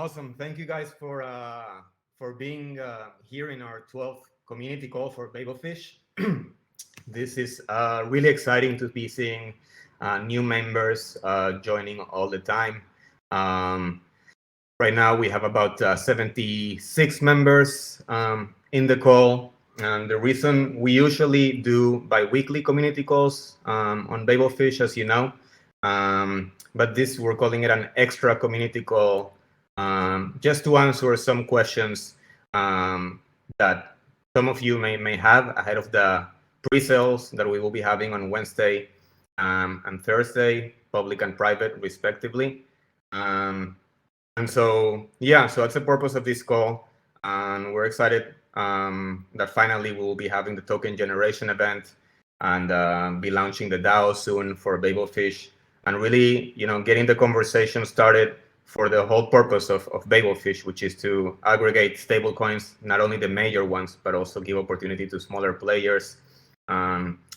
Awesome. Thank you guys for being here in our 12th community call for BabelFish. This is really exciting to be seeing new members joining all the time. Right now we have about 76 members in the call. And the reason we usually do bi-weekly community calls on BabelFish, as you know, but this we're calling it an extra community call just to answer some questions that some of you may have ahead of the pre-sales that we will be having on Wednesday and Thursday, public and private respectively. And so, yeah, so that's the purpose of this call. And we're excited that finally we will be having the token generation event and be launching the DAO soon for BabelFish and really, getting the conversation started for the whole purpose of BabelFish, which is to aggregate stablecoins, not only the major ones, but also give opportunity to smaller players,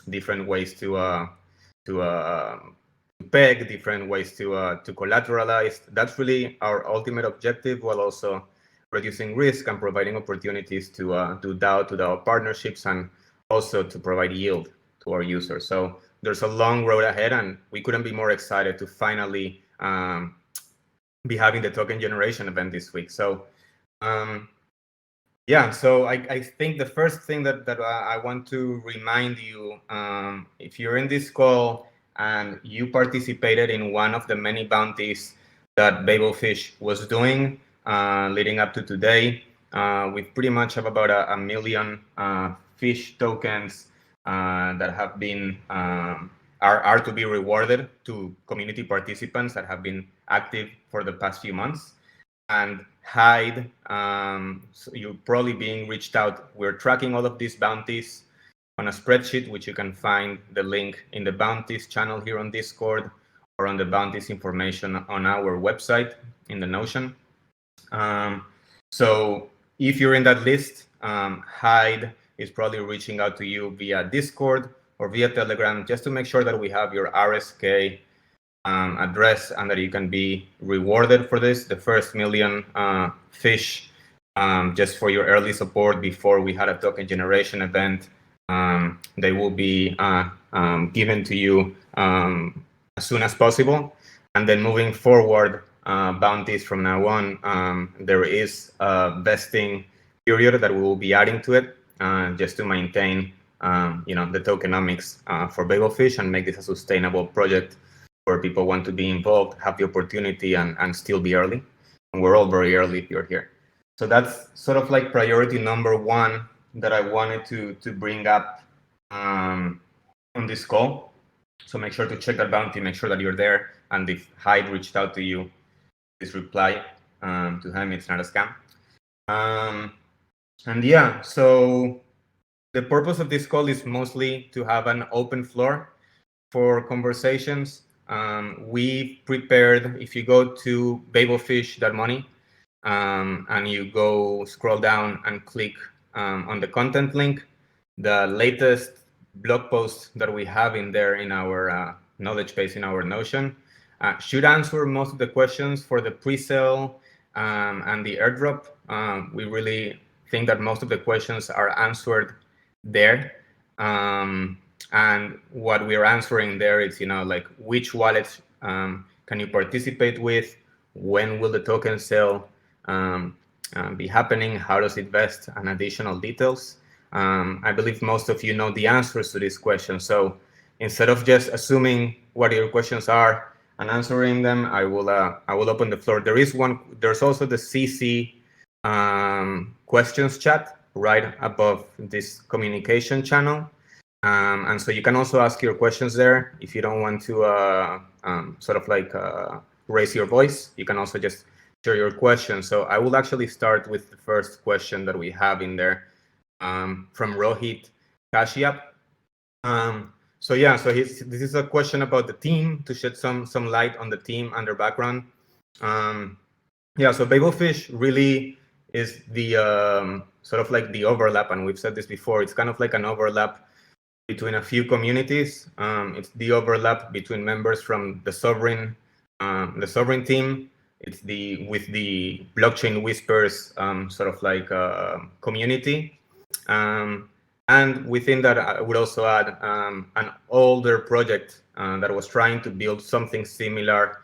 different ways to peg, different ways to collateralize. That's really our ultimate objective, while also reducing risk and providing opportunities to do DAO partnerships and also to provide yield to our users. So there's a long road ahead, and we couldn't be more excited to finally be having the token generation event this week. So yeah, so I think the first thing that I want to remind you, if you're in this call and you participated in one of the many bounties that BabelFish was doing leading up to today, we pretty much have about a million fish tokens that have been are to be rewarded to community participants that have been active for the past few months. And hide, so you're probably being reached out. We're tracking all of these bounties on a spreadsheet, which you can find the link in the bounties channel here on Discord or on the bounties information on our website in the Notion. So if you're in that list, hide is probably reaching out to you via Discord or via Telegram, just to make sure that we have your RSK address and that you can be rewarded for this, the first million fish, just for your early support before we had a token generation event. They will be given to you as soon as possible. And then moving forward, bounties from now on, there is a vesting period that we will be adding to it just to maintain the tokenomics for BabelFish and make this a sustainable project where people want to be involved, have the opportunity, and still be early. And we're all very early if you're here. So that's sort of like priority number one that I wanted to bring up on this call. So make sure to check that bounty, make sure that you're there. And if Hyde reached out to you, please reply to him. It's not a scam. And yeah, so the purpose of this call is mostly to have an open floor for conversations. We prepared, if you go to babelfish.money and you go scroll down and click on the content link, the latest blog post that we have in there in our knowledge base in our Notion should answer most of the questions for the pre-sale and the airdrop. We really think that most of the questions are answered there. And what we're answering there is, like which wallets can you participate with? When will the token sale be happening? How does it vest? And additional details. I believe most of you know the answers to these questions. So instead of just assuming what your questions are and answering them, I will open the floor. There's also the CC questions chat right above this communication channel. And so you can also ask your questions there. If you don't want to sort of like raise your voice, you can also just share your question. So I will actually start with the first question that we have in there from Rohit Kashyap. So yeah, so this is a question about the team, to shed some light on the team and their background. Yeah, so BabelFish really is the sort of like the overlap, and we've said this before, it's kind of like an overlap between a few communities. It's the overlap between members from the sovereign team, it's with the Blockchain Whispers sort of like community. And within that, I would also add an older project that was trying to build something similar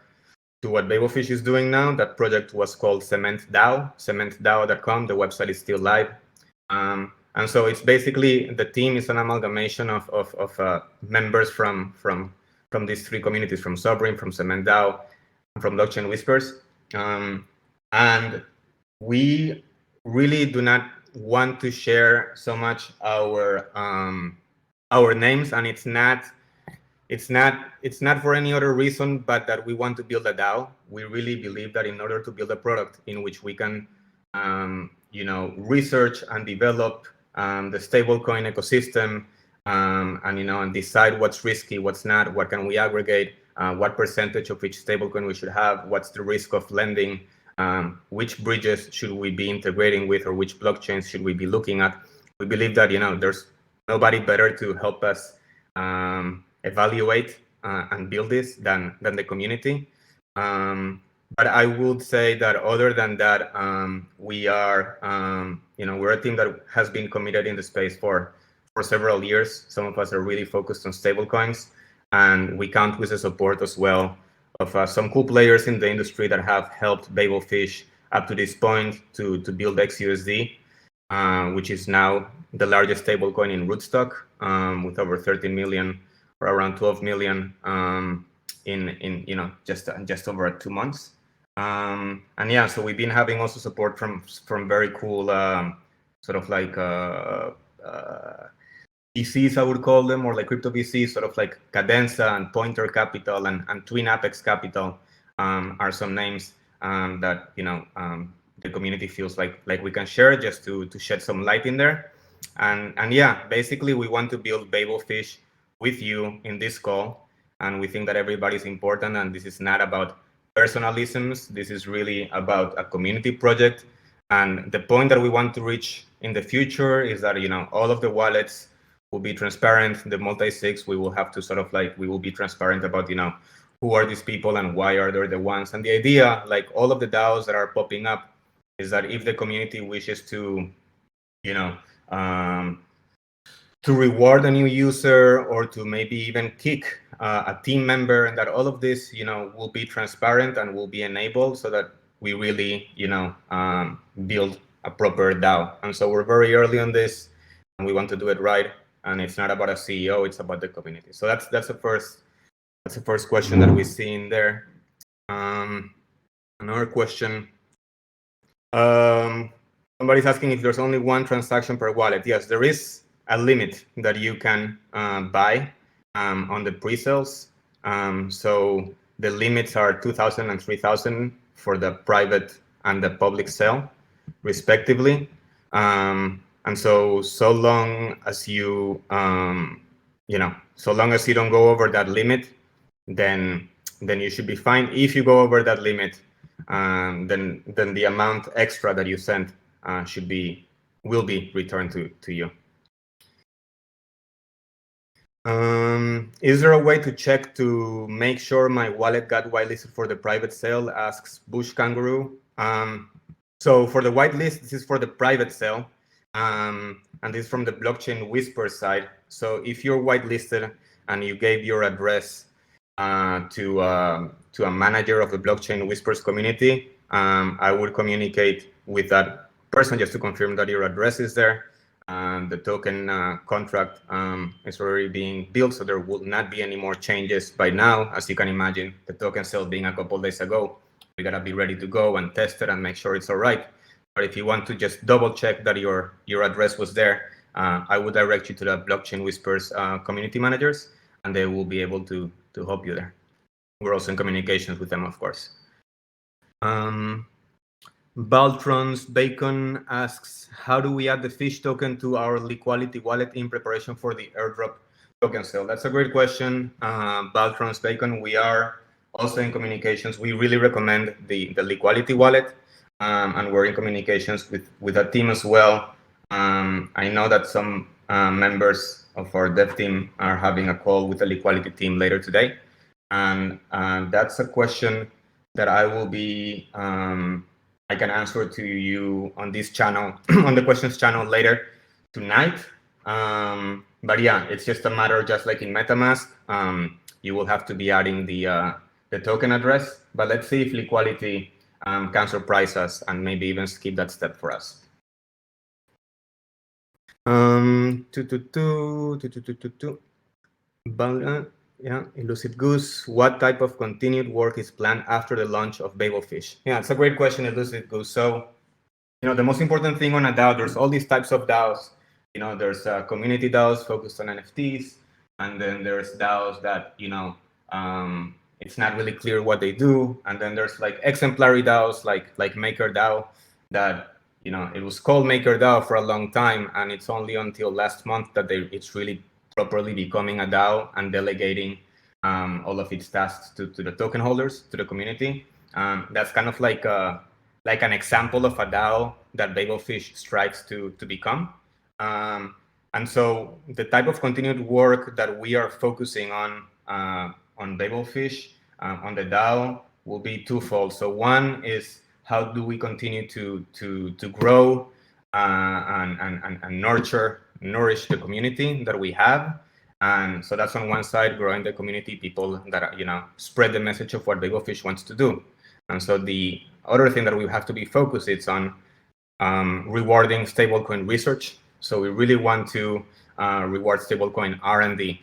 to what BabelFish is doing now. That project was called CementDAO, cementdao.com. The website is still live. And so it's basically, the team is an amalgamation of members from these three communities, from Sobrin, from CementDAO, and from Blockchain Whispers. And we really do not want to share so much our names, and it's not for any other reason but that we want to build a DAO. We really believe that in order to build a product in which we can research and develop the stablecoin ecosystem, and decide what's risky, what's not, what can we aggregate, what percentage of each stablecoin we should have, what's the risk of lending, which bridges should we be integrating with, or which blockchains should we be looking at. We believe that there's nobody better to help us evaluate and build this than the community. But I would say that other than that, we are we're a team that has been committed in the space for several years. Some of us are really focused on stablecoins, and we count with the support as well of some cool players in the industry that have helped BabelFish up to this point to build XUSD, which is now the largest stablecoin in rootstock, with over 13 million or around 12 million in just over 2 months. And yeah, so we've been having also support from very cool sort of like VCs, I would call them, or like crypto VCs, sort of like Cadenza and Pointer Capital and Twin Apex Capital are some names that the community feels like we can share, just to shed some light in there. And yeah, basically we want to build BabelFish with you in this call, and we think that everybody's important, and this is not about personalisms. This is really about a community project, and the point that we want to reach in the future is that all of the wallets will be transparent. The multi-sigs, we will have to sort of like, we will be transparent about who are these people and why are they the ones. And the idea, like all of the DAOs that are popping up, is that if the community wishes to to reward a new user, or to maybe even kick a team member, and that all of this will be transparent and will be enabled, so that we really build a proper DAO. And so we're very early on this, and we want to do it right. And it's not about a CEO, it's about the community. So that's the first question that we see in there. Another question. Somebody's asking if there's only one transaction per wallet. Yes, there is a limit that you can buy on the pre-sales. So the limits are 2,000 and 3,000 for the private and the public sale, respectively. And so long as you so long as you don't go over that limit, then you should be fine. If you go over that limit, then the amount extra that you sent will be returned to you. Is there a way to check to make sure my wallet got whitelisted for the private sale? Asks Bush Kangaroo. So for the whitelist, this is for the private sale. And this is from the Blockchain Whisper side. So if you're whitelisted and you gave your address to a manager of the Blockchain Whispers community, I would communicate with that person just to confirm that your address is there. The token contract is already being built, so there will not be any more changes by now. As you can imagine, the token sale being a couple days ago, we gotta be ready to go and test it and make sure it's all right. But if you want to just double check that your address was there, I would direct you to the Blockchain Whispers community managers, and they will be able to help you there. We're also in communications with them, of course. Baltron's Bacon asks, how do we add the fish token to our Liquality wallet in preparation for the airdrop token sale? That's a great question, Baltron's Bacon. We are also in communications. We really recommend the Liquality wallet, and we're in communications with a team as well. I know that some members of our dev team are having a call with the Liquality team later today, and that's a question that I will be, I can answer to you on this channel, on the questions channel later tonight. But yeah, it's just a matter, just like in MetaMask, you will have to be adding the token address. But let's see if Liquality can surprise us and maybe even skip that step for us. Yeah, Elusive Goose. What type of continued work is planned after the launch of BabelFish? Yeah, it's a great question, Elusive Goose. So, the most important thing on a DAO, there's all these types of DAOs. There's community DAOs focused on NFTs, and then there's DAOs that, it's not really clear what they do. And then there's like exemplary DAOs like MakerDAO that, it was called MakerDAO for a long time, and it's only until last month that it's really properly becoming a DAO and delegating all of its tasks to the token holders, to the community. That's kind of like an example of a DAO that BabelFish strives to become. And so the type of continued work that we are focusing on BabelFish, on the DAO, will be twofold. So one is, how do we continue to grow and nourish the community that we have? And so that's on one side, growing the community, people that spread the message of what BabelFish wants to do. And so the other thing that we have to be focused is on rewarding stablecoin research. So we really want to reward stablecoin R&D,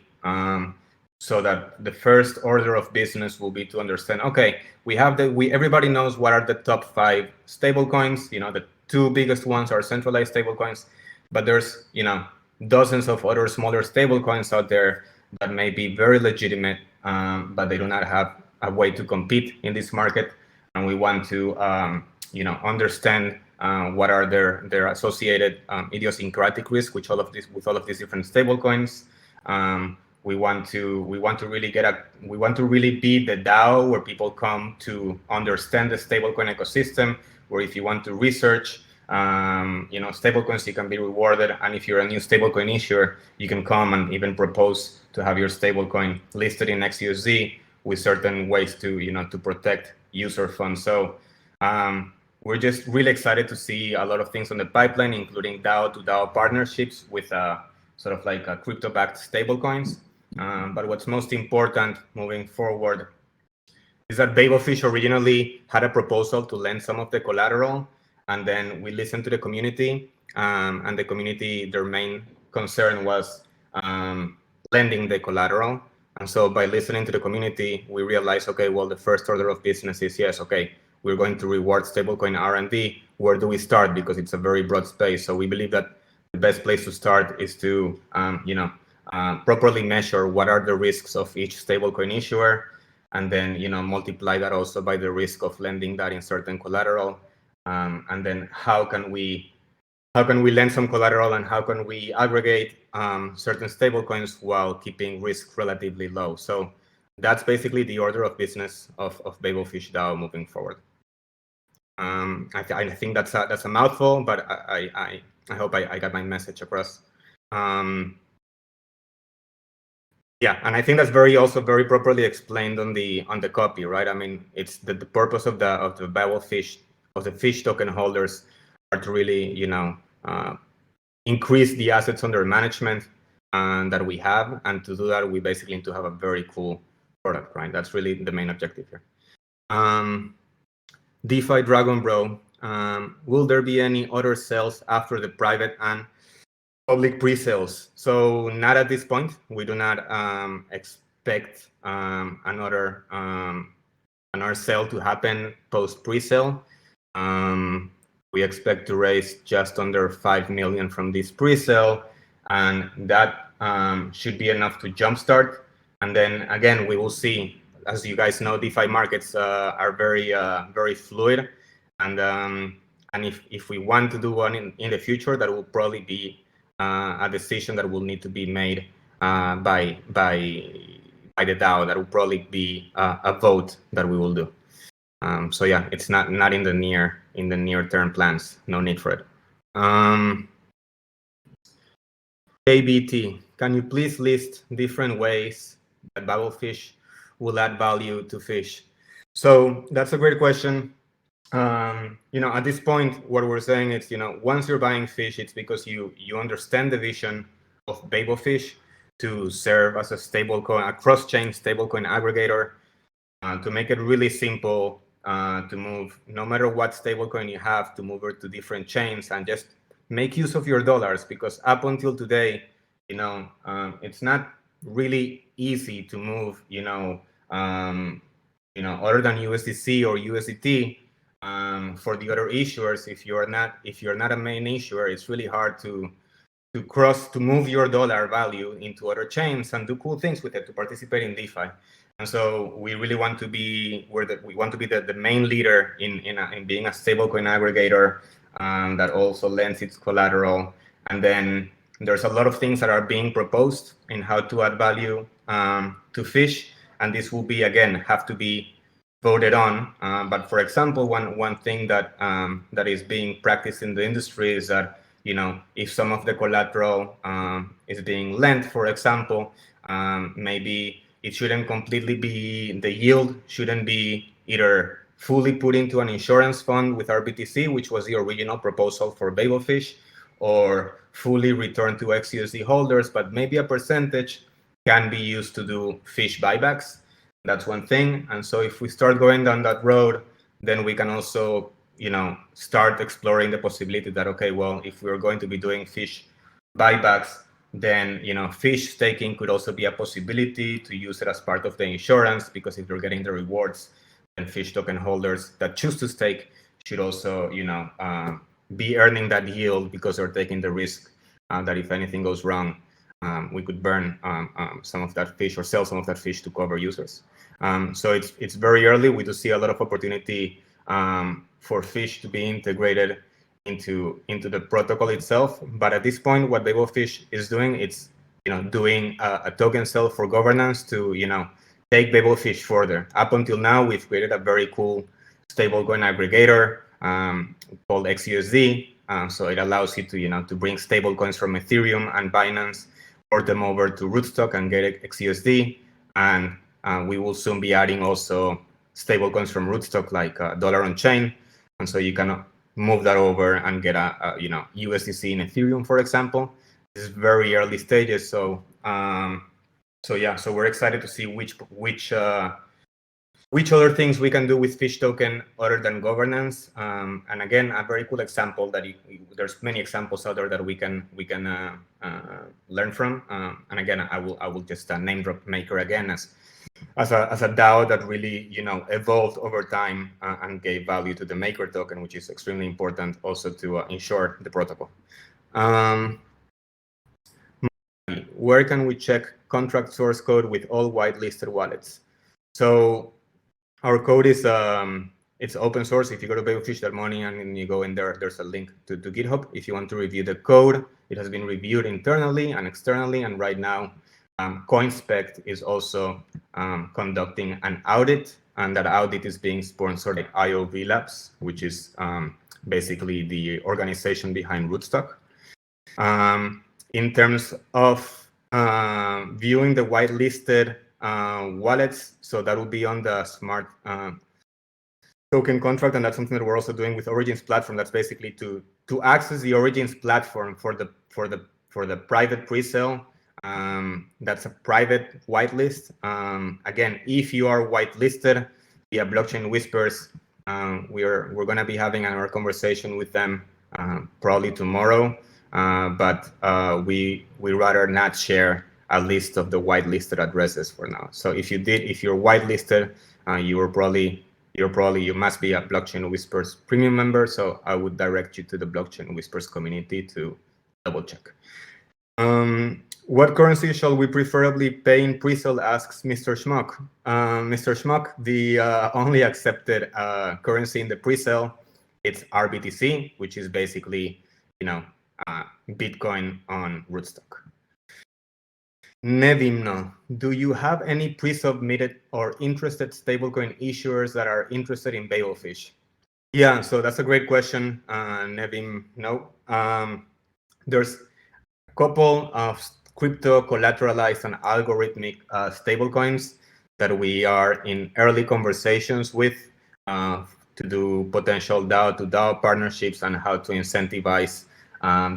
so that the first order of business will be to understand, okay, everybody knows what are the top 5 stablecoins. The 2 biggest ones are centralized stablecoins, but there's dozens of other smaller stablecoins out there that may be very legitimate, but they do not have a way to compete in this market. And we want to understand what are their associated idiosyncratic risks with all of these different stablecoins. We want to really be the DAO where people come to understand the stablecoin ecosystem, where if you want to research stablecoins, you can be rewarded. And if you're a new stablecoin issuer, you can come and even propose to have your stablecoin listed in XUSD with certain ways to protect user funds. So we're just really excited to see a lot of things on the pipeline, including DAO to DAO partnerships with sort of like crypto-backed stablecoins. But what's most important moving forward is that BabelFish originally had a proposal to lend some of the collateral, and then we listened to the community, and the community, their main concern was lending the collateral. And so by listening to the community, we realized, okay, well, the first order of business is, yes, okay, we're going to reward stablecoin R&D. Where do we start? Because it's a very broad space. So we believe that the best place to start is to, properly measure what are the risks of each stablecoin issuer, and then, multiply that also by the risk of lending that in certain collateral. And then how can we lend some collateral, and how can we aggregate certain stablecoins while keeping risk relatively low? So that's basically the order of business of BabelFish DAO moving forward. I think that's a mouthful, but I hope I got my message across. Yeah, and I think that's also very properly explained on the copy, right? I mean, it's the purpose of the BabelFish, of the fish token holders, are to really increase the assets under management that we have, and to do that, we basically need to have a very cool product, right? That's really the main objective here. DeFi Dragon Bro, will there be any other sales after the private and public pre-sales? So not at this point. We do not expect another sale to happen post pre-sale. We expect to raise just under 5 million from this pre-sale, and that should be enough to jumpstart. And then again, we will see. As you guys know, DeFi markets are very fluid, and if we want to do one in the future, that will probably be a decision that will need to be made by the DAO. That will probably be a vote that we will do. So yeah, it's not in the near term plans. No need for it. KBT, can you please list different ways that BabelFish will add value to fish? So that's a great question. At this point, what we're saying is, once you're buying fish, it's because you understand the vision of BabelFish to serve as a stablecoin, a cross-chain stablecoin aggregator, to make it really simple to move, no matter what stablecoin you have, to move it to different chains and just make use of your dollars. Because up until today, it's not really easy to move, other than USDC or USDT. For the other issuers, if you're not a main issuer, it's really hard to move your dollar value into other chains and do cool things with it, to participate in DeFi. And so we really want to be the main leader in being a stablecoin aggregator that also lends its collateral. And then there's a lot of things that are being proposed in how to add value to fish, and this will be, again, have to be voted on. But for example, one thing that is being practiced in the industry is that, if some of the collateral is being lent, for example, maybe it shouldn't completely be, the yield shouldn't be either fully put into an insurance fund with RBTC, which was the original proposal for BabelFish, or fully returned to XUSD holders, but maybe a percentage can be used to do fish buybacks. That's one thing. And so if we start going down that road, then we can also, start exploring the possibility that, okay, well, if we're going to be doing fish buybacks, then, fish staking could also be a possibility to use it as part of the insurance, because if you're getting the rewards, then fish token holders that choose to stake should also, be earning that yield, because they're taking the risk that if anything goes wrong, we could burn some of that fish or sell some of that fish to cover users. So it's very early. We do see a lot of opportunity for fish to be integrated into the protocol itself. But at this point, what BabelFish is doing, it's doing a token sale for governance to take BabelFish further. Up until now, we've created a very cool stablecoin aggregator called XUSD. So it allows you to bring stablecoins from Ethereum and Binance, port them over to Rootstock and get XUSD. And we will soon be adding also stablecoins from Rootstock, like Dollar on Chain, and so you can move that over and get a USDC in Ethereum, for example. This is very early stages, so so we're excited to see which other things we can do with Fish token other than governance. And again, a very cool example that there's many examples out there that we can learn from. And again, I will just name drop Maker again as a DAO that really evolved over time and gave value to the Maker token, which is extremely important also to ensure the protocol. Where can we check contract source code with all whitelisted wallets? So our code is it's open source. If you go to BabelFish.money and you go in there, there's a link to GitHub. If you want to review the code, it has been reviewed internally and externally, and right now CoinSpect is also conducting an audit, and that audit is being sponsored by IOV Labs, which is basically the organization behind Rootstock. In terms of viewing the whitelisted wallets, so that will be on the smart token contract, and that's something that we're also doing with Origins platform. That's basically to access the Origins platform for the private pre-sale. That's a private whitelist. Again, if you are whitelisted via Blockchain Whispers, we're going to be having our conversation with them probably tomorrow. But we rather not share a list of the whitelisted addresses for now. So if you're whitelisted, you must be a Blockchain Whispers premium member. So I would direct you to the Blockchain Whispers community to double check. What currency shall we preferably pay in pre-sale, asks Mr. Schmuck. Mr. Schmuck, the only accepted currency in the pre-sale, it's RBTC, which is basically, Bitcoin on Rootstock. Nevimno, do you have any pre-submitted or interested stablecoin issuers that are interested in BabelFish? Yeah, so that's a great question, Nevim. No, there's a couple of crypto collateralized and algorithmic stablecoins that we are in early conversations with to do potential DAO to DAO partnerships and how to incentivize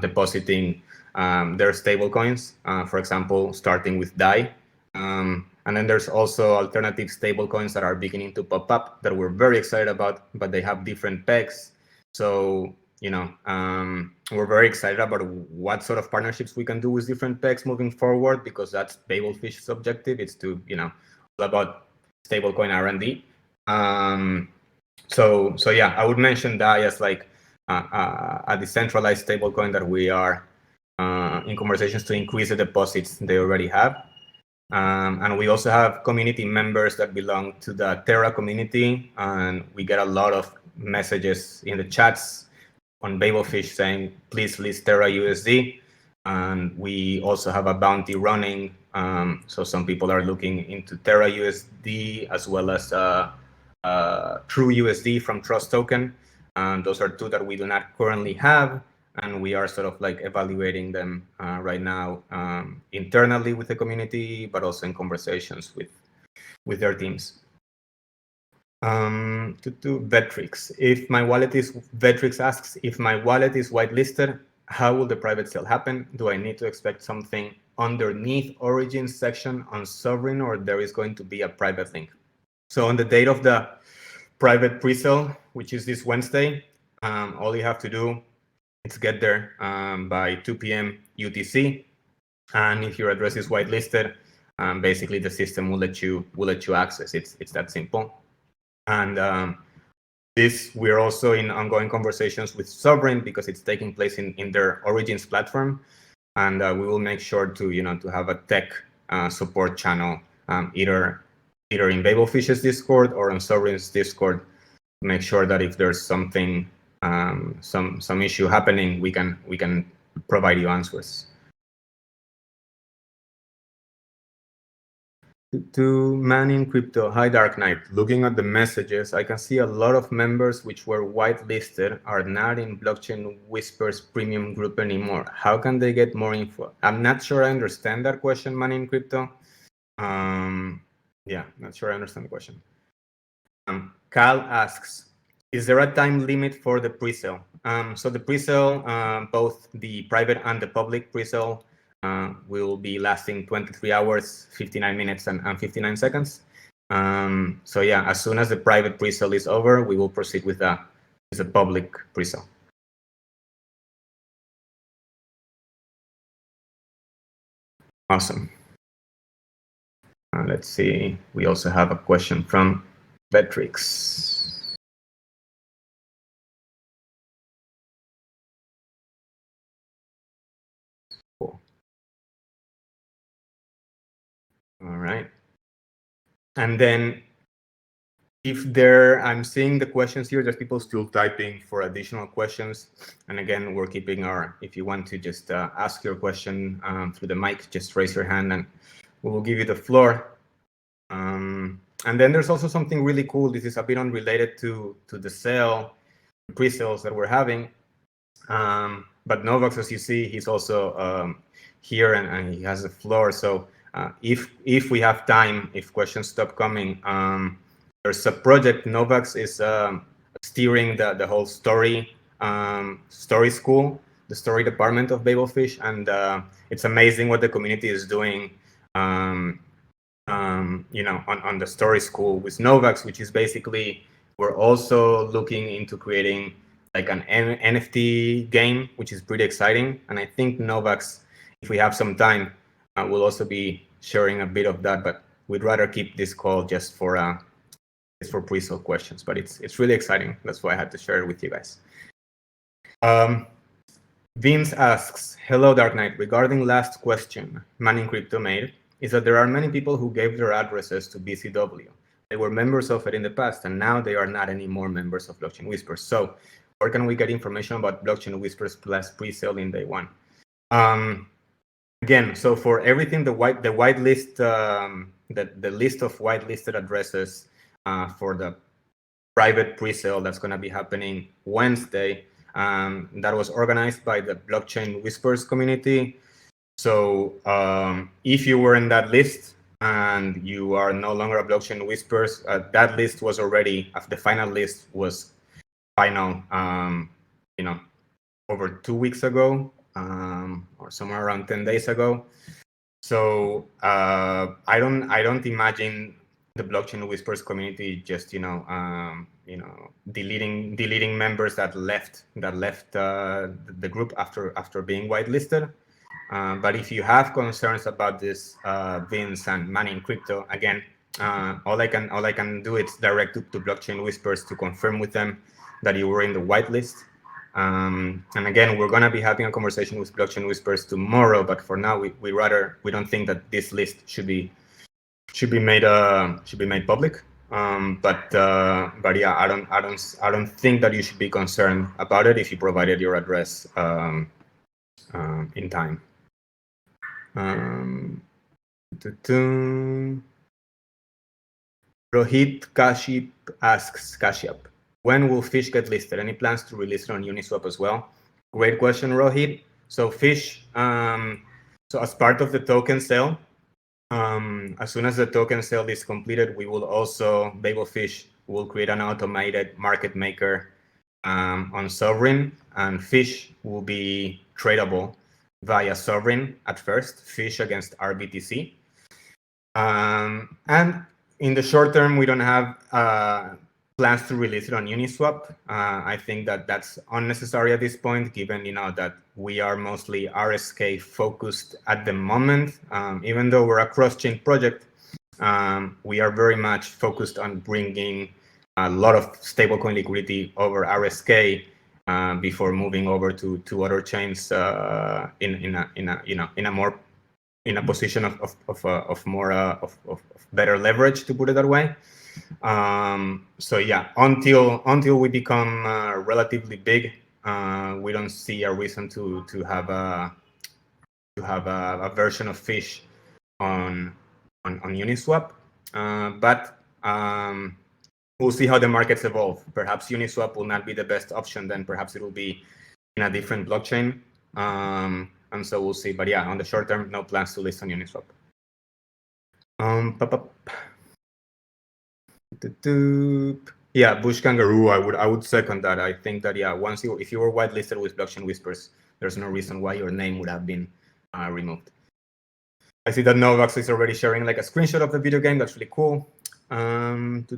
depositing their stablecoins, for example, starting with DAI. And then there's also alternative stablecoins that are beginning to pop up that we're very excited about, but they have different pegs. So, we're very excited about what sort of partnerships we can do with different pegs moving forward, because that's BabelFish's objective. It's to, all about stablecoin R&D. So yeah, I would mention DAI as like a decentralized stablecoin that we are in conversations to increase the deposits they already have. And we also have community members that belong to the Terra community, and we get a lot of messages in the chats on BabelFish saying, please list Terra USD. And we also have a bounty running. So some people are looking into Terra USD as well as True USD from Trust Token. And those are two that we do not currently have. And we are sort of like evaluating them right now internally with the community, but also in conversations with their teams. To Vetrix, Vetrix asks, if my wallet is whitelisted, how will the private sale happen? Do I need to expect something underneath origin section on Sovereign, or there is going to be a private link? So on the date of the private pre-sale, which is this Wednesday, all you have to do is get there by 2 p.m. UTC, and if your address is whitelisted, basically the system will let you access. It's that simple. And we're also in ongoing conversations with Sovereign because it's taking place in their Origins platform, and we will make sure to have a tech support channel either in BabelFish's Discord or on Sovereign's Discord to make sure that if there's something some issue happening, we can provide you answers. To Man in Crypto, hi Dark Knight. Looking at the messages, I can see a lot of members which were whitelisted are not in Blockchain Whispers premium group anymore. How can they get more info? I'm not sure I understand that question, Man in Crypto. Yeah, not sure I understand the question. Cal asks, is there a time limit for the pre-sale? So the pre-sale, both the private and the public pre-sale, will be lasting 23 hours, 59 minutes, and 59 seconds. So yeah, as soon as the private pre-sale is over, we will proceed with the public pre-sale. Awesome. Let's see. We also have a question from Vetrix. Cool. All right. And then I'm seeing the questions here, there's people still typing for additional questions. And again, we're keeping if you want to just ask your question through the mic, just raise your hand and we will give you the floor. And then there's also something really cool. This is a bit unrelated to the pre-sales that we're having. But Novax, as you see, he's also here and he has the floor. So if we have time, if questions stop coming, there's a project. Novax is steering the whole story school, the story department of BabelFish, and it's amazing what the community is doing. On the story school with Novax, which is basically, we're also looking into creating like an NFT game, which is pretty exciting. And I think Novax, if we have some time, we'll also be sharing a bit of that, but we'd rather keep this call just for pre-sale questions, but it's really exciting. That's why I had to share it with you guys. Vince asks, hello Dark Knight, regarding last question Manning Crypto made, is that there are many people who gave their addresses to BCW. They were members of it in the past, and now they are not anymore members of Blockchain Whispers. So where can we get information about Blockchain Whispers plus pre-sale in day one? Again, so for everything, the whitelist, the list of whitelisted addresses for the private pre-sale that's going to be happening Wednesday, that was organized by the Blockchain Whispers community. So if you were in that list, and you are no longer a blockchain whispers, that list was already, the final list was final, over 2 weeks ago, or somewhere around 10 days ago. So I don't imagine the blockchain whispers community just deleting members that left the group after being whitelisted. But if you have concerns about this Vince and money in crypto, again, all I can do is direct to blockchain whispers to confirm with them that you were in the whitelist. And again, we're going to be having a conversation with blockchain whispers tomorrow, but for now, we don't think that this list should be made public. But yeah, I don't think that you should be concerned about it if you provided your address in time. Rohit Kashyap asks, when will Fish get listed? Any plans to release it on Uniswap as well? Great question, Rohit. So Fish, so as part of the token sale, as soon as the token sale is completed, we will also, BabelFish will create an automated market maker on Sovereign, and Fish will be tradable via Sovereign at first, Fish against RBTC. And in the short term, we don't have plans to release it on Uniswap. I think that that's unnecessary at this point, given that we are mostly RSK focused at the moment. Even though we're a cross-chain project, we are very much focused on bringing a lot of stablecoin liquidity over RSK before moving over to other chains in a position of better leverage, to put it that way. So yeah, until we become relatively big, we don't see a reason to have a version of Fish on Uniswap. But we'll see how the markets evolve. Perhaps Uniswap will not be the best option. Then perhaps it will be in a different blockchain. And so we'll see. But yeah, on the short term, no plans to list on Uniswap. Yeah, Bush Kangaroo, I would second that. I think that, yeah, if you were whitelisted with blockchain whispers, there's no reason why your name would have been removed. I see that Novax is already sharing like a screenshot of the video game. That's really cool. Thank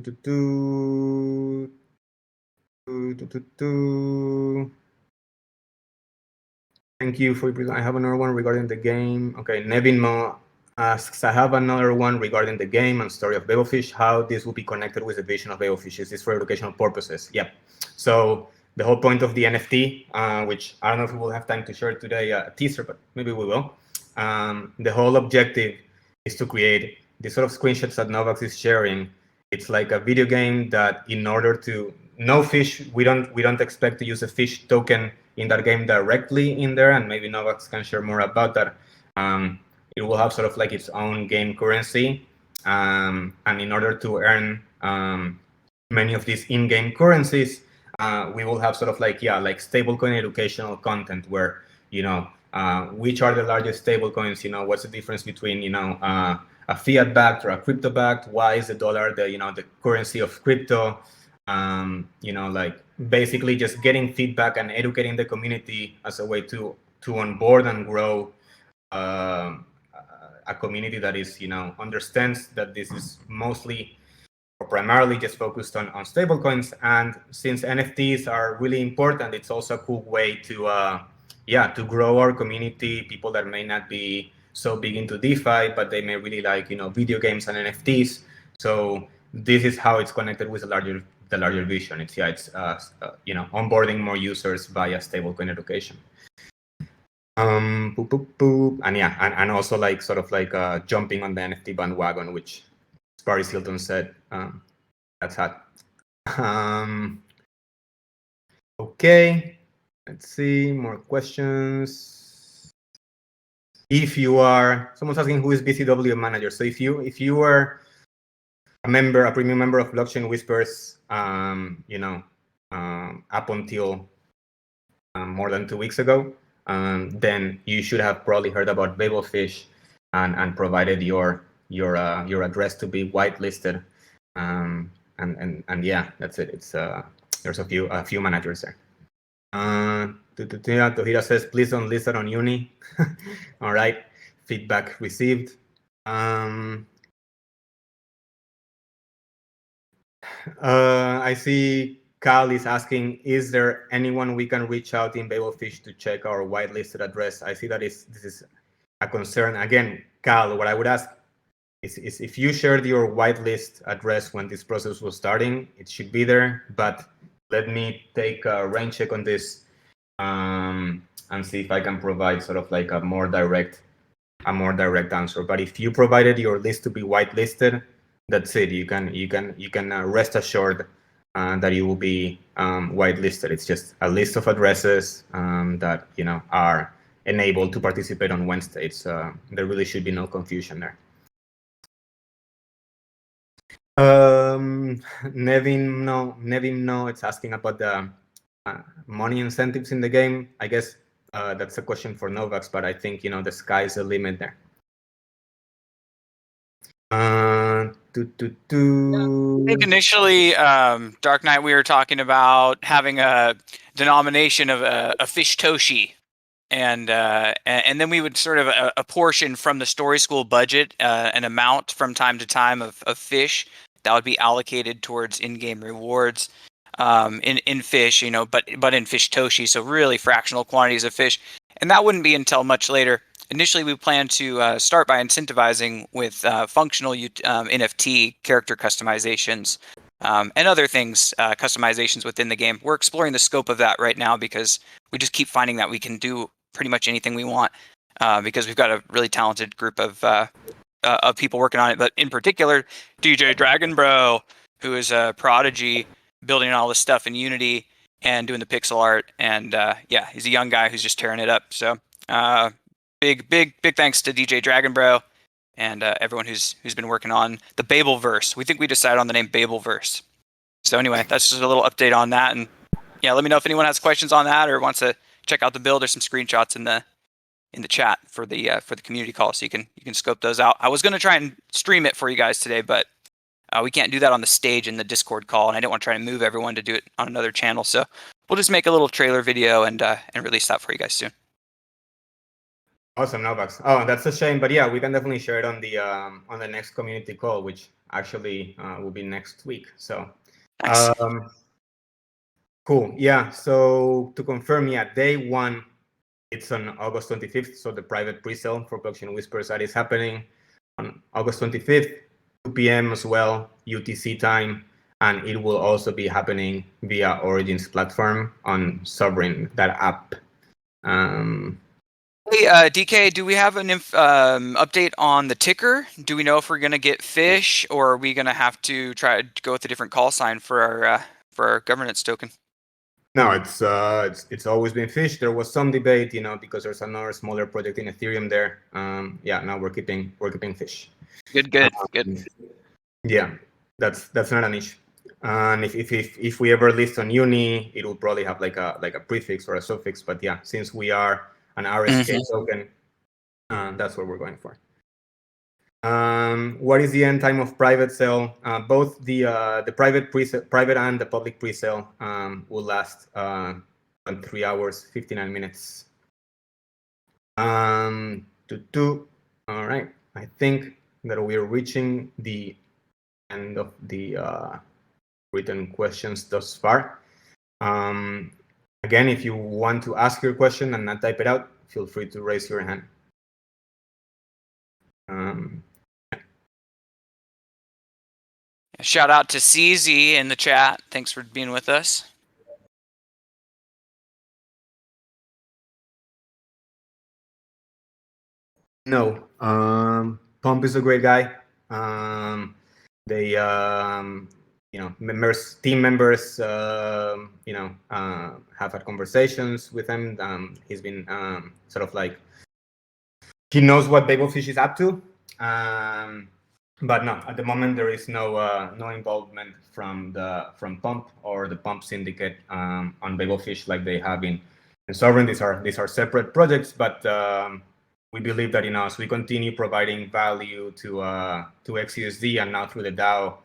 you for. I have another one regarding the game. Okay, Nevin Mo asks, I have another one regarding the game and story of BabelFish, how this will be connected with the vision of BabelFish. Is this for educational purposes? Yep. So the whole point of the NFT, which I don't know if we will have time to share today, a teaser, but maybe we will. The whole objective is to create the sort of screenshots that Novax is sharing. It's like a video game that, in order to no fish, we don't expect to use a fish token in that game directly in there, and maybe Novax can share more about that. It will have sort of like its own game currency, and in order to earn many of these in-game currencies, we will have sort of like stablecoin educational content where which are the largest stablecoins, what's the difference between a fiat backed or a crypto backed, why is the dollar the currency of crypto, like basically just getting feedback and educating the community as a way to onboard and grow a community that is understands that this is mostly or primarily just focused on stablecoins. And since NFTs are really important, it's also a cool way to grow our community. People that may not be so big into DeFi, but they may really like video games and NFTs. So this is how it's connected with the larger vision. It's onboarding more users via stablecoin education. And and also like sort of like jumping on the NFT bandwagon, which Paris Hilton said. That's hot. Okay, let's see more questions. If you are, someone's asking who is BCW manager. So if you are a premium member of Blockchain Whispers, up until more than 2 weeks ago, then you should have probably heard about BabelFish and provided your your address to be whitelisted. And yeah, that's it. It's there's a few managers there. Tohira says, please don't list it on Uni. All right, feedback received. I see Cal is asking, is there anyone we can reach out in BabelFish to check our whitelisted address? I see that this is a concern. Again, Cal, what I would ask is if you shared your whitelist address when this process was starting, it should be there, but let me take a rain check on this and see if I can provide sort of like a more direct answer. But if you provided your list to be whitelisted, that's it. You can rest assured that you will be whitelisted. It's just a list of addresses that are enabled to participate on Wednesday. There really should be no confusion there. Nevin, no. It's asking about the money incentives in the game. I guess that's a question for Novax, but I think the sky's the limit there. I think initially, Dark Knight, we were talking about having a denomination of a fish toshi, and then we would sort of apportion from the story school budget an amount from time to time of fish that would be allocated towards in-game rewards in fish, but in fish toshi, so really fractional quantities of fish, and that wouldn't be until much later. Initially, we plan to start by incentivizing with functional NFT character customizations and other things, customizations within the game. We're exploring the scope of that right now because we just keep finding that we can do pretty much anything we want because we've got a really talented group of people working on it. But in particular, DJ Dragon Bro, who is a prodigy, building all this stuff in Unity and doing the pixel art. And yeah, he's a young guy who's just tearing it up. So big thanks to DJ Dragon Bro and everyone who's been working on the BabelVerse. We think we decided on the name BabelVerse. So anyway, that's just a little update on that. And yeah, let me know if anyone has questions on that or wants to check out the build. There's some screenshots in the chat for the community call, so you can scope those out. I was going to try and stream it for you guys today, but we can't do that on the stage in the Discord call, and I didn't want to try and move everyone to do it on another channel. So we'll just make a little trailer video and release that for you guys soon. Awesome, Novax. Oh, that's a shame, but yeah, we can definitely share it on the next community call, which actually will be next week. So, nice. Cool. Yeah. So to confirm, yeah, day one, it's on August 25th. So the private pre-sale for Blockchain Whispers that is happening on August 25th, 2 p.m. as well, UTC time, and it will also be happening via Origins platform on Sovereign, that app. Hey, DK, do we have an update on the ticker? Do we know if we're going to get fish, or are we going to have to try to go with a different call sign for our governance token? No, it's always been fish. There was some debate, because there's another smaller project in Ethereum there. Yeah, now we're keeping fish. Good. Yeah, that's not an issue. And if we ever list on Uni, it will probably have like a prefix or a suffix. But yeah, since we are an RSK token, that's what we're going for. What is the end time of private sale? Both the private and the public pre-sale will last 3 hours, 59 minutes. All right, I think that we're reaching the end of the written questions thus far. Again, if you want to ask your question and not type it out, feel free to raise your hand. Shout out to CZ in the chat. Thanks for being with us. No, Pump is a great guy. They, team members, have had conversations with him. He's been sort of like, he knows what BabelFish is up to. But no, at the moment there is no involvement from Pump or the Pump Syndicate on BabelFish like they have in Sovereign. These are separate projects, but we believe that as we continue providing value to XUSD and now through the DAO,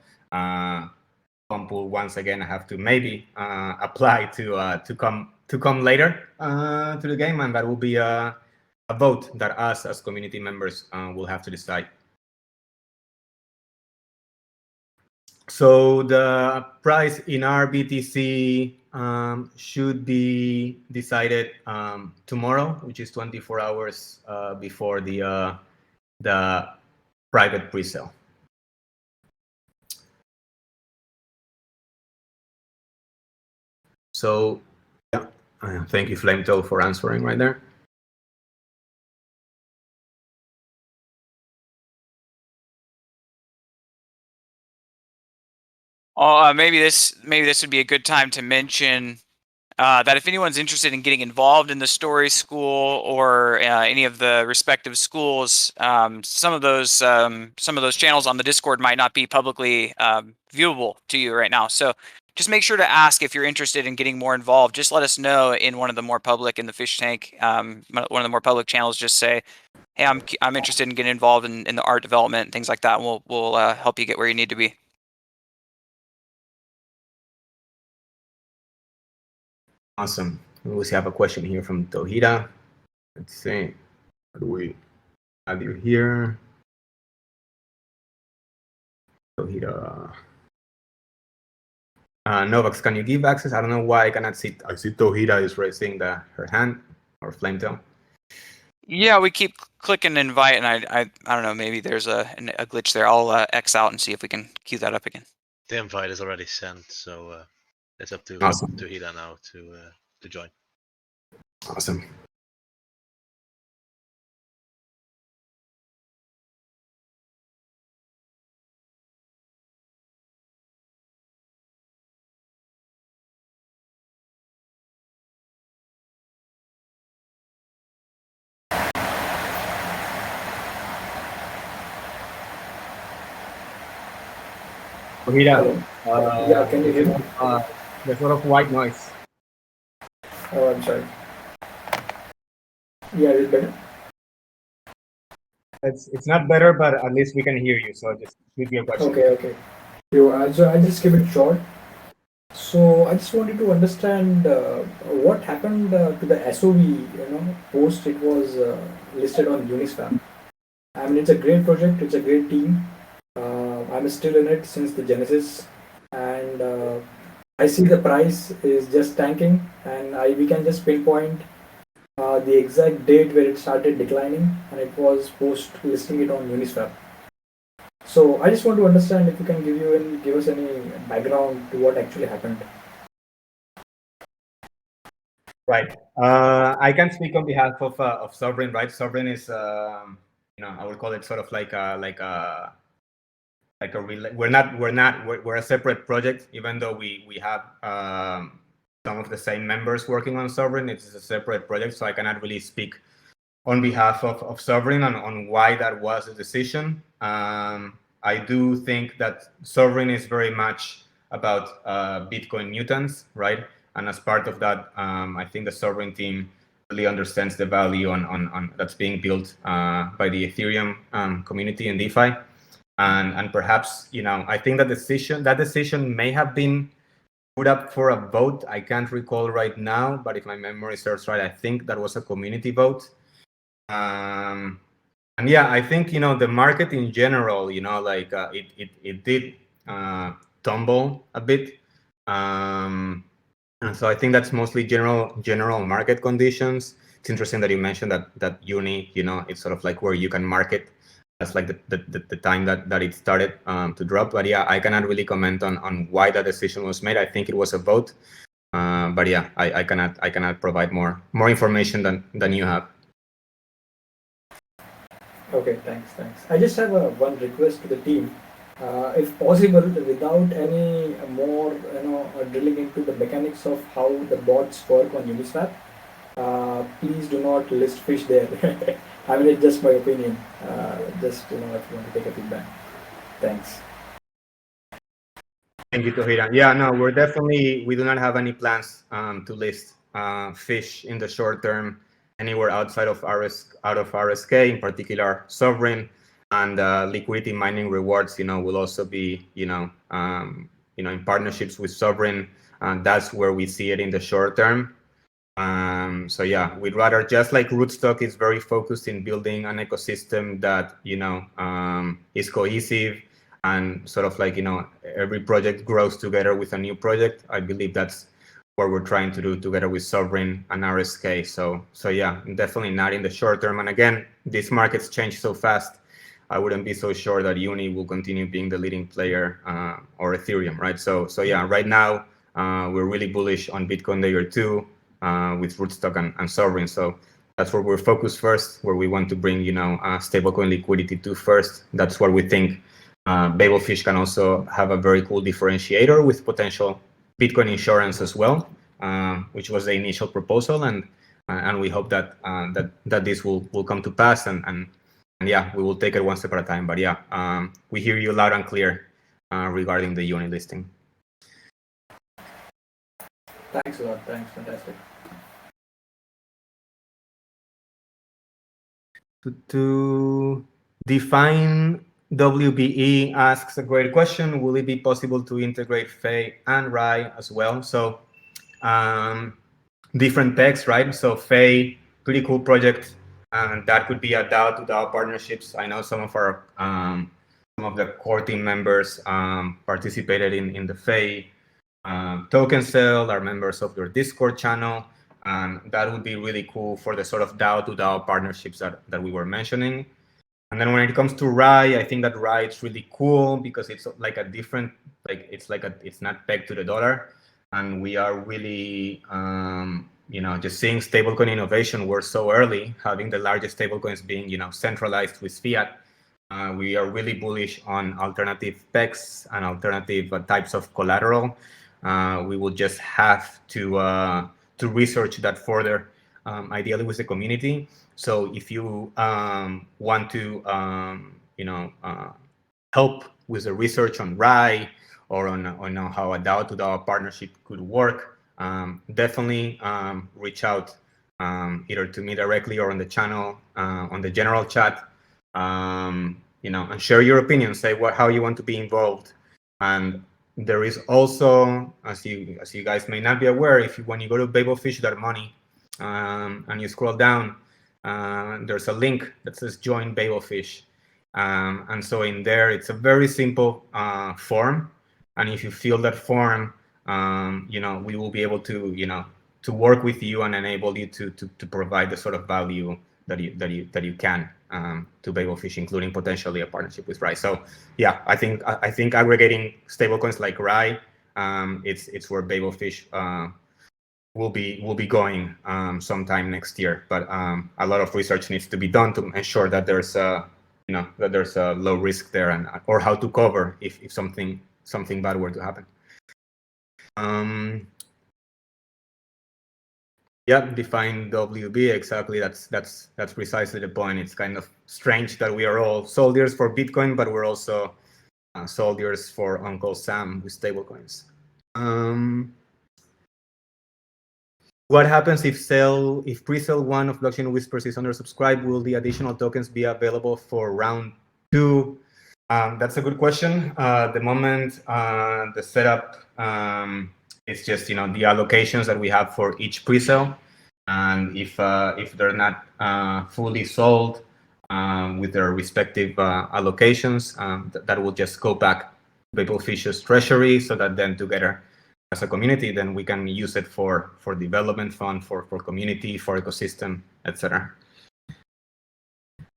Compool once again have to maybe apply to come later to the game, and that will be a vote that us as community members will have to decide. So the price in our BTC should be decided tomorrow, which is 24 hours before the private pre-sale. So yeah, thank you, Flametail, for answering right there. Maybe this would be a good time to mention that if anyone's interested in getting involved in the story school or any of the respective schools, some of those channels on the Discord might not be publicly viewable to you right now. So just make sure to ask if you're interested in getting more involved. Just let us know in one of the more public, in the Fish Tank, one of the more public channels. Just say, hey, I'm interested in getting involved in the art development and things like that, and we'll help you get where you need to be. Awesome. We have a question here from Tohira. Let's see. How do we add you here? Tohira. Novax, can you give access? I don't know why I cannot see. I see Tohira is raising her hand, or Flametail. Yeah, we keep clicking invite, and I don't know. Maybe there's a glitch there. I'll X out and see if we can queue that up again. The invite is already sent, so it's up to Tohira now to join. Awesome. Tohira, yeah, can you hear me? There's a lot of white noise. Oh, I'm sorry. Yeah, is it better? It's not better, but at least we can hear you. So just shoot your question. Okay. So I'll just keep it short. So I just wanted to understand what happened to the SOV, post it was listed on Uniswap. I mean, it's a great project. It's a great team. I'm still in it since the genesis, and I see the price is just tanking, and we can just pinpoint the exact date where it started declining, and it was post listing it on Uniswap. So I just want to understand if you can give us any background to what actually happened. Right. I can speak on behalf of Sovereign. Right. Sovereign is I would call it sort of we're a separate project, even though we have some of the same members working on Sovereign. It's a separate project, so I cannot really speak on behalf of Sovereign on why that was a decision. I do think that Sovereign is very much about Bitcoin mutants, right? And as part of that, I think the Sovereign team really understands the value on that's being built by the Ethereum community and DeFi. And perhaps, I think that decision may have been put up for a vote. I can't recall right now, but if my memory serves right, I think that was a community vote. And yeah, I think, the market in general, it did tumble a bit. And so I think that's mostly general market conditions. It's interesting that you mentioned that Uni, it's sort of like where you can market. That's like the time that it started to drop. But yeah, I cannot really comment on why that decision was made. I think it was a vote. But yeah, I cannot provide more information than you have. Okay, thanks. I just have one request to the team. If possible, without any more, drilling into the mechanics of how the bots work on Uniswap, please do not list fish there. I mean, it's just my opinion. Just, if you want to take a feedback. Thanks. Thank you, Tohira. Yeah, no, we do not have any plans to list fish in the short term. anywhere outside of RSK, in particular Sovereign, and liquidity mining rewards, will also be, in partnerships with Sovereign, and that's where we see it in the short term. So yeah, we'd rather, just like Rootstock is very focused in building an ecosystem that, is cohesive and sort of like, every project grows together with a new project. I believe that's what we're trying to do together with Sovereign and RSK. So yeah, definitely not in the short term. And again, these markets change so fast. I wouldn't be so sure that Uni will continue being the leading player, or Ethereum, right? So yeah, right now we're really bullish on Bitcoin Layer 2 with Rootstock and Sovereign. So that's where we're focused first, where we want to bring, stablecoin liquidity to first. That's where we think BabelFish can also have a very cool differentiator with potential Bitcoin insurance as well, which was the initial proposal, and we hope that that this will come to pass, and yeah, we will take it one step at a time. But yeah, we hear you loud and clear regarding the Uni listing. Thanks a lot. Thanks, fantastic. To define WBE asks a great question. Will it be possible to integrate Fei and Rai as well? So different techs, right? So Fei, pretty cool project, and that could be a DAO to DAO partnerships. I know some of our some of the core team members participated in the Fei token sale, are members of your Discord channel. That would be really cool for the sort of DAO to DAO partnerships that we were mentioning. And then when it comes to Rai, I think that Rai is really cool because it's like a different, it's not pegged to the dollar. And we are really, just seeing stablecoin innovation. We're so early, having the largest stablecoins being, centralized with fiat. We are really bullish on alternative pegs and alternative types of collateral. We will just have to research that further, ideally with the community. So if you want to, help with the research on Rai or on how a DAO to DAO partnership could work, definitely reach out either to me directly or on the channel, on the general chat, and share your opinion. Say how you want to be involved. And there is also, as you guys may not be aware, when you go to BabelFish.money and you scroll down, there's a link that says Join BabelFish. And so in there, it's a very simple form. And if you fill that form, we will be able to, to work with you and enable you to provide the sort of value that you can to BabelFish, including potentially a partnership with Rai. So yeah, I think aggregating stablecoins like Rai, it's where BabelFish will be going sometime next year. But a lot of research needs to be done to ensure that there's a low risk there, or how to cover if something bad were to happen. Yeah, define WB exactly. That's precisely the point. It's kind of strange that we are all soldiers for Bitcoin, but we're also soldiers for Uncle Sam with stablecoins. What happens if pre-sale 1 of Blockchain Whispers is undersubscribed? Will the additional tokens be available for round 2? That's a good question. The moment the setup is just the allocations that we have for each pre-sale, and if they're not fully sold with their respective allocations, that will just go back to BabelFish's treasury, so that then together as a community, then we can use it for development fund, for community, for ecosystem, etc.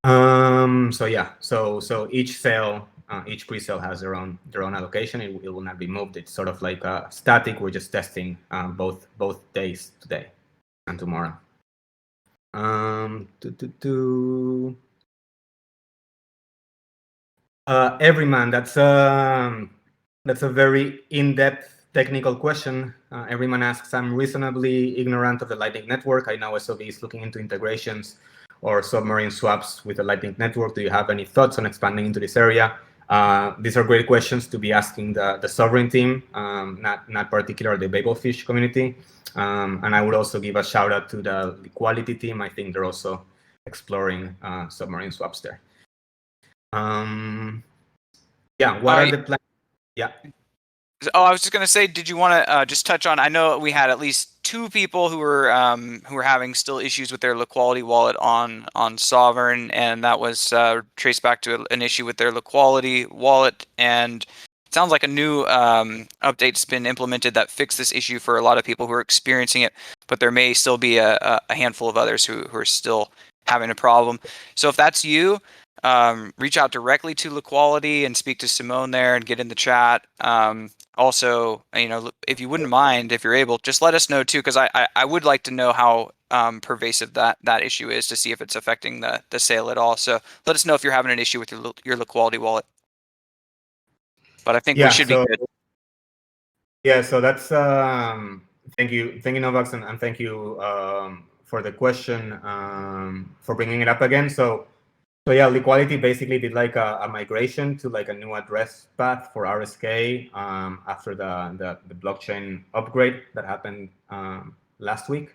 So yeah, so each sale, each pre-sale has their own allocation. It will not be moved. It's sort of like static. We're just testing both days, today and tomorrow. Everyman, that's a very in-depth technical question. Everyman asks, I'm reasonably ignorant of the Lightning Network. I know SOV is looking into integrations or submarine swaps with the Lightning Network. Do you have any thoughts on expanding into this area? these are great questions to be asking the sovereign team, not particularly the BabelFish community. And I would also give a shout out to the Liquality team. I think they're also exploring submarine swaps there. Yeah, what are the plans? Yeah. Oh, I was just going to say, did you want to just touch on, I know we had at least 2 people who were having still issues with their Liquality wallet on Sovereign, and that was traced back to an issue with their Liquality wallet, and it sounds like a new update's been implemented that fixed this issue for a lot of people who are experiencing it, but there may still be a handful of others who are still having a problem. So if that's you, reach out directly to Liquality and speak to Simone there and get in the chat. Also, if you wouldn't mind, if you're able, just let us know too, because I would like to know how pervasive that issue is to see if it's affecting the sale at all. So let us know if you're having an issue with your Liquality wallet. But I think we should be good. Yeah, so that's thank you, Novax, and thank you for the question, for bringing it up again. So yeah, Liquality basically did like a migration to like a new address path for RSK after the blockchain upgrade that happened last week.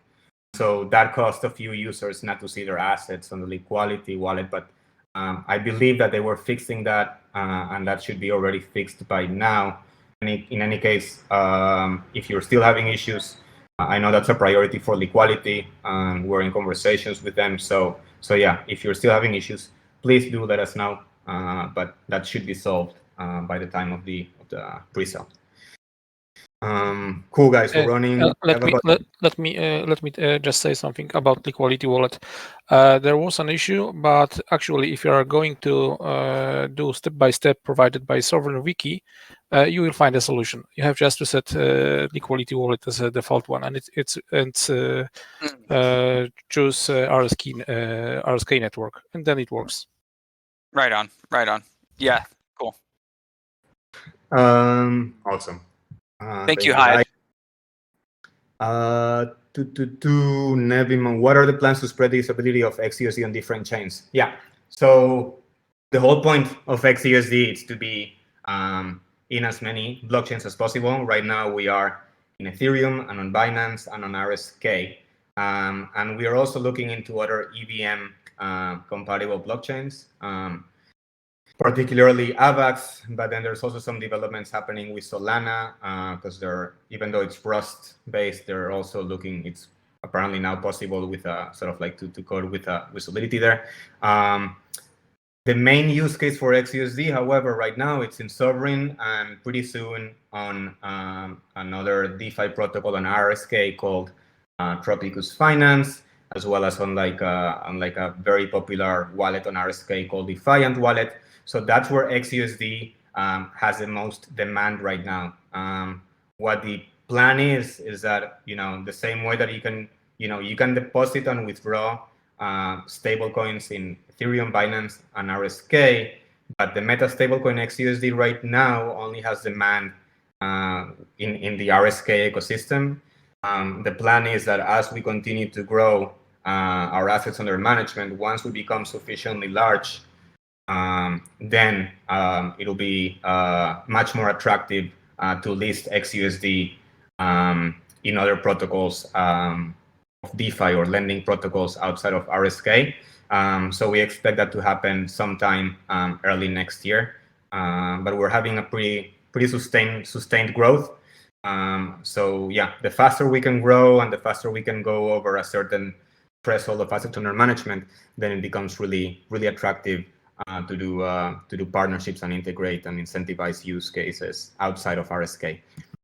So that caused a few users not to see their assets on the Liquality wallet, but I believe that they were fixing that, and that should be already fixed by now. And in any case, if you're still having issues, I know that's a priority for Liquality, and we're in conversations with them. So yeah, if you're still having issues, please do let us know, but that should be solved by the time of the pre-sale. Cool, guys. We're running. Let me just say something about Liquality wallet. There was an issue, but actually, if you are going to do step-by-step provided by Sovereign Wiki, you will find a solution. You have just to set Liquality wallet as a default one, and choose RSK network, and then it works. Right on. Yeah, cool. Awesome. Thank you, Hyde. Nevima, what are the plans to spread the usability of XUSD on different chains? Yeah, so the whole point of XUSD is to be in as many blockchains as possible. Right now we are in Ethereum and on Binance and on RSK. And we are also looking into other EVM compatible blockchains, particularly AVAX, but then there's also some developments happening with Solana, because even though it's Rust based, they're also looking, it's apparently now possible with a sort of like to code with Solidity there. The main use case for XUSD, however, right now it's in Sovereign, and pretty soon on another DeFi protocol on RSK called Tropicus Finance, as well as on like a very popular wallet on RSK called Defiant Wallet. So that's where XUSD has the most demand right now. What the plan is that, the same way that you can deposit and withdraw stablecoins in Ethereum, Binance, and RSK, but the Meta stablecoin XUSD right now only has demand in the RSK ecosystem. The plan is that as we continue to grow our assets under management, once we become sufficiently large, then it'll be much more attractive to list XUSD in other protocols of DeFi or lending protocols outside of RSK. So we expect that to happen sometime early next year. But we're having a pretty sustained growth. So yeah, the faster we can grow and the faster we can go over a certain threshold of assets under management, then it becomes really attractive to do partnerships and integrate and incentivize use cases outside of RSK.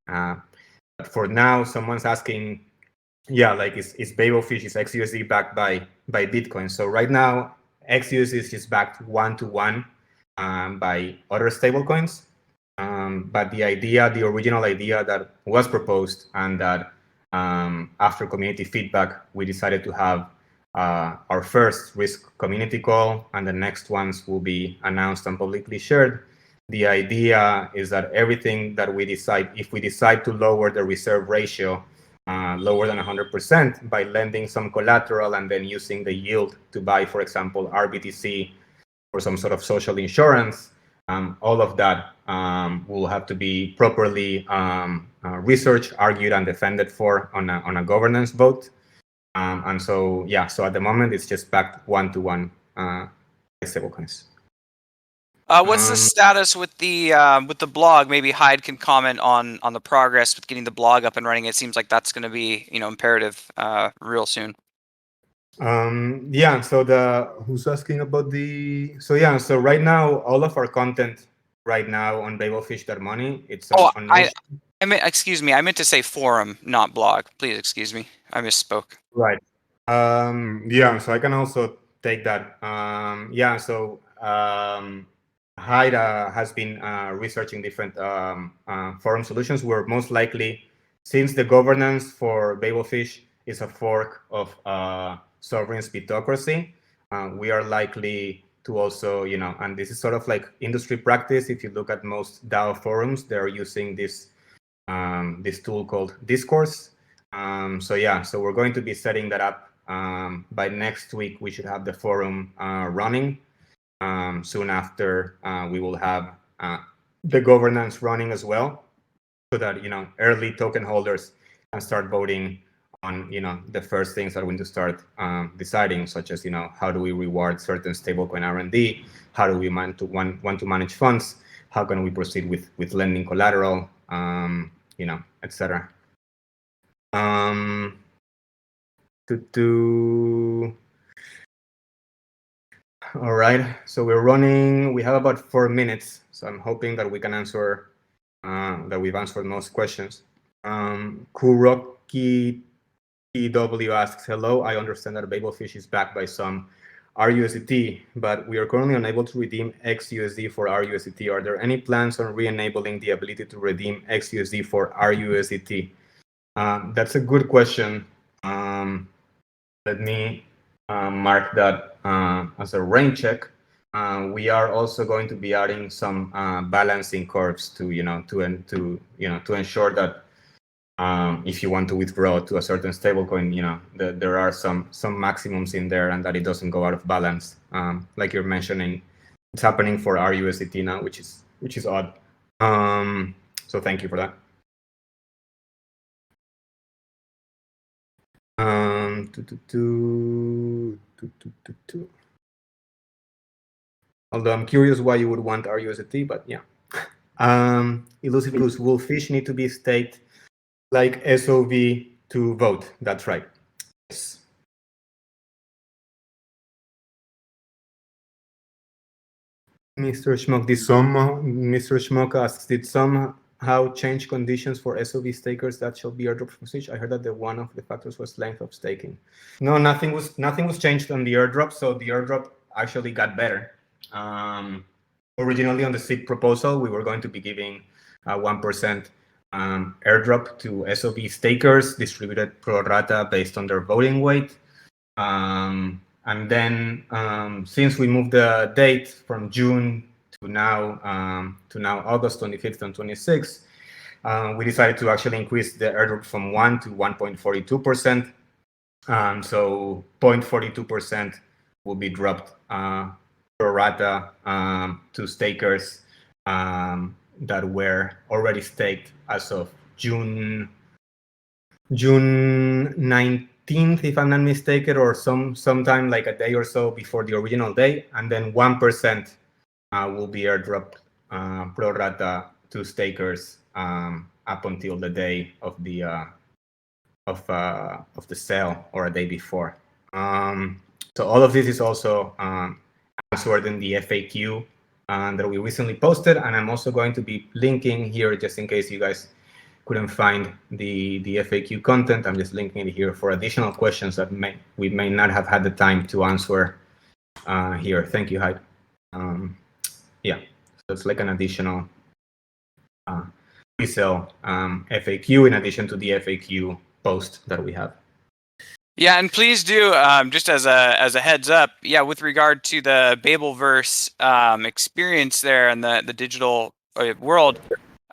But for now, someone's asking, yeah, like is BabelFish, is XUSD backed by Bitcoin? So right now, XUSD is backed 1-to-1 by other stablecoins. But the original idea that was proposed, and that after community feedback, we decided to have our first risk community call, and the next ones will be announced and publicly shared. The idea is that everything that we decide, if we decide to lower the reserve ratio lower than 100% by lending some collateral and then using the yield to buy, for example, RBTC or some sort of social insurance, all of that will have to be properly researched, argued, and defended for on a governance vote. And so, yeah, so at the moment, it's just backed one-to-one stablecoins. What's the status with the blog? Maybe Hyde can comment on the progress with getting the blog up and running. It seems like that's going to be imperative real soon. Yeah. So who's asking about the? So yeah. So right now, all of our content right now on BabelFish.money, it's on. I meant, excuse me. I meant to say forum, not blog. Please excuse me. I misspoke. Right. Yeah. So I can also take that. Yeah. So Hyde has been researching different forum solutions. We're most likely, since the governance for BabelFish is a fork of sovereign speedocracy, we are likely to also, and this is sort of like industry practice. If you look at most DAO forums, they're using this tool called Discourse. So yeah, so we're going to be setting that up. By next week, we should have the forum running. Soon after, we will have the governance running as well, so that early token holders can start voting on the first things that we need to start deciding, such as how do we reward certain stablecoin R&D, how do we want to manage funds, how can we proceed with lending collateral, etc. All right, so we have about 4 minutes, so I'm hoping that we can answer, that we've answered most questions. Kuroki TW asks, hello, I understand that BabelFish is backed by some RUSDT, but we are currently unable to redeem XUSD for RUSDT. Are there any plans on re-enabling the ability to redeem XUSD for RUSDT? That's a good question. Let me mark that as a rain check. We are also going to be adding some balancing curves to ensure that if you want to withdraw to a certain stablecoin, there are some maximums in there, and that it doesn't go out of balance. Like you're mentioning, it's happening for RUSDT now, which is odd. So thank you for that. Although I'm curious why you would want RUSDT, but yeah. Elusive Goose, will fish need to be staked like SOV to vote? That's right. Yes. Mr. Schmock asks, did somehow change conditions for SOV stakers that shall be airdropped from Switch? I heard that one of the factors was length of staking. No, nothing was changed on the airdrop, so the airdrop actually got better. Originally on the SIG proposal, we were going to be giving 1% airdrop to SOV stakers distributed pro rata based on their voting weight. And then since we moved the date from June to now August 25th and 26th, we decided to actually increase the airdrop from 1 to 1.42%. So 0.42% will be dropped pro rata to stakers that were already staked as of June 19th, if I'm not mistaken, or sometime like a day or so before the original day, and then 1% will be airdropped pro rata to stakers up until the day of the sale or a day before. So all of this is also answered in the FAQ that we recently posted, and I'm also going to be linking here just in case you guys couldn't find the FAQ content. I'm just linking it here for additional questions that we may not have had the time to answer here. Thank you, Hyde. Yeah, so it's like an additional pre-sale FAQ in addition to the FAQ post that we have. Yeah, and please do, just as a heads up, yeah, with regard to the Babelverse experience there and the digital world,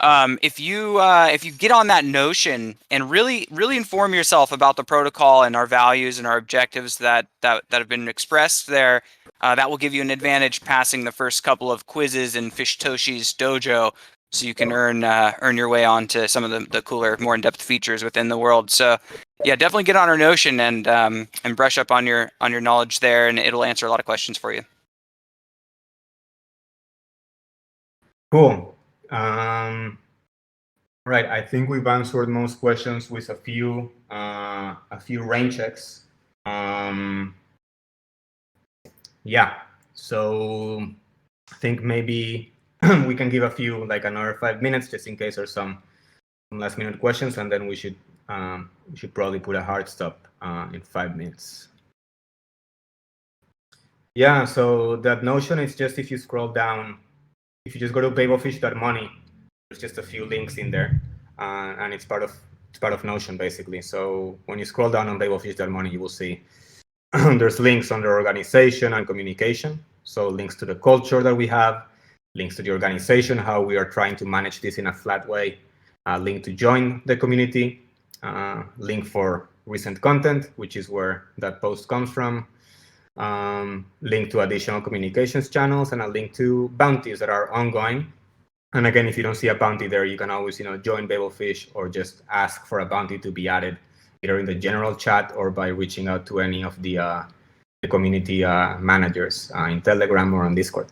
If you get on that notion and really inform yourself about the protocol and our values and our objectives that have been expressed there, that will give you an advantage passing the first couple of quizzes in Fishtoshi's dojo, so you can earn your way on to some of the cooler, more in-depth features within the world. So yeah, definitely get on our notion and brush up on your knowledge there, and it'll answer a lot of questions for you. Cool. Right. I think we've answered most questions with a few rain checks. Yeah. So I think maybe we can give a few, like another 5 minutes, just in case there's some last minute questions, and then we should probably put a hard stop in 5 minutes. Yeah. So that Notion is just, if you scroll down, if you just go to BabelFish.money, there's just a few links in there, and it's part of Notion basically. So when you scroll down on BabelFish.money, you will see there's links under organization and communication. So links to the culture that we have, links to the organization, how we are trying to manage this in a flat way, link to join the community, link for recent content, which is where that post comes from, link to additional communications channels, and a link to bounties that are ongoing. And again, if you don't see a bounty there, you can always join BabelFish or just ask for a bounty to be added, either in the general chat or by reaching out to any of the community managers in Telegram or on Discord.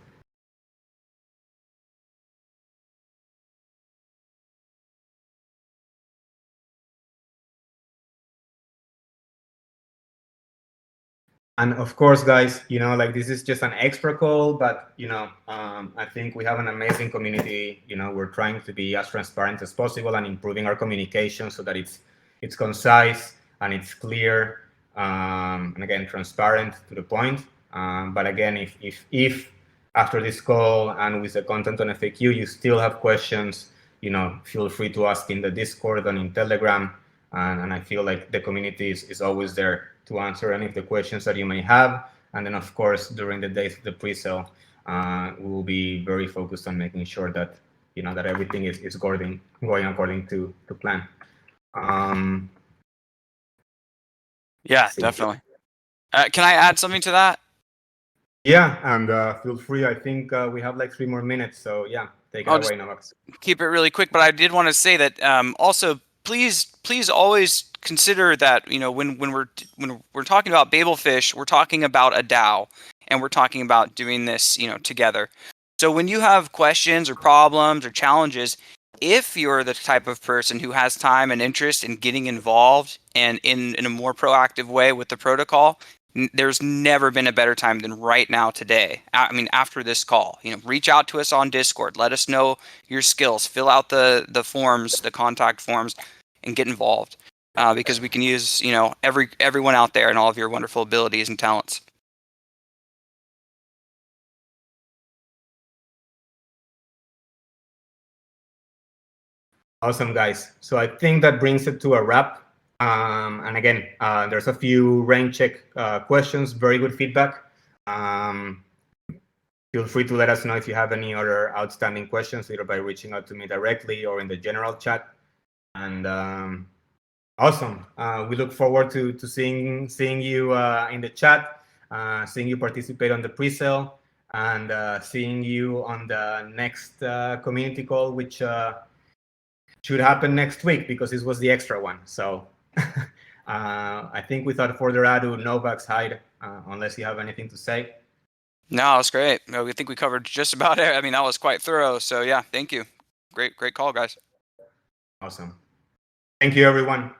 And of course, guys, like, this is just an extra call, but I think we have an amazing community. We're trying to be as transparent as possible and improving our communication so that it's concise and it's clear, and again, transparent to the point. But again, if after this call and with the content on FAQ, you still have questions, feel free to ask in the Discord and in Telegram. And I feel like the community is always there to answer any of the questions that you may have. And then, of course, during the days of the pre-sale, we will be very focused on making sure that that everything is going according to plan. Yeah, definitely. Can I add something to that? Yeah, and feel free. I think we have like 3 more minutes, so yeah, take it away, Novax. Keep it really quick, but I did want to say that also, please always consider that when we're talking about BabelFish, we're talking about a DAO, and we're talking about doing this together. So when you have questions or problems or challenges, if you're the type of person who has time and interest in getting involved and in a more proactive way with the protocol, there's never been a better time than right now today. I mean, after this call, reach out to us on Discord. Let us know your skills. Fill out the forms, the contact forms, and get involved, because we can use everyone out there and all of your wonderful abilities and talents. Awesome, guys. So I think that brings it to a wrap. And again, there's a few rain check questions, very good feedback. Feel free to let us know if you have any other outstanding questions, either by reaching out to me directly or in the general chat. And awesome. We look forward to seeing you in the chat, seeing you participate on the pre-sale, and seeing you on the next community call, which should happen next week, because this was the extra one. So I think without further ado, Novak's hide, unless you have anything to say. No, it's great. I think we covered just about it. I mean, that was quite thorough. So yeah, thank you. Great call, guys. Awesome. Thank you, everyone.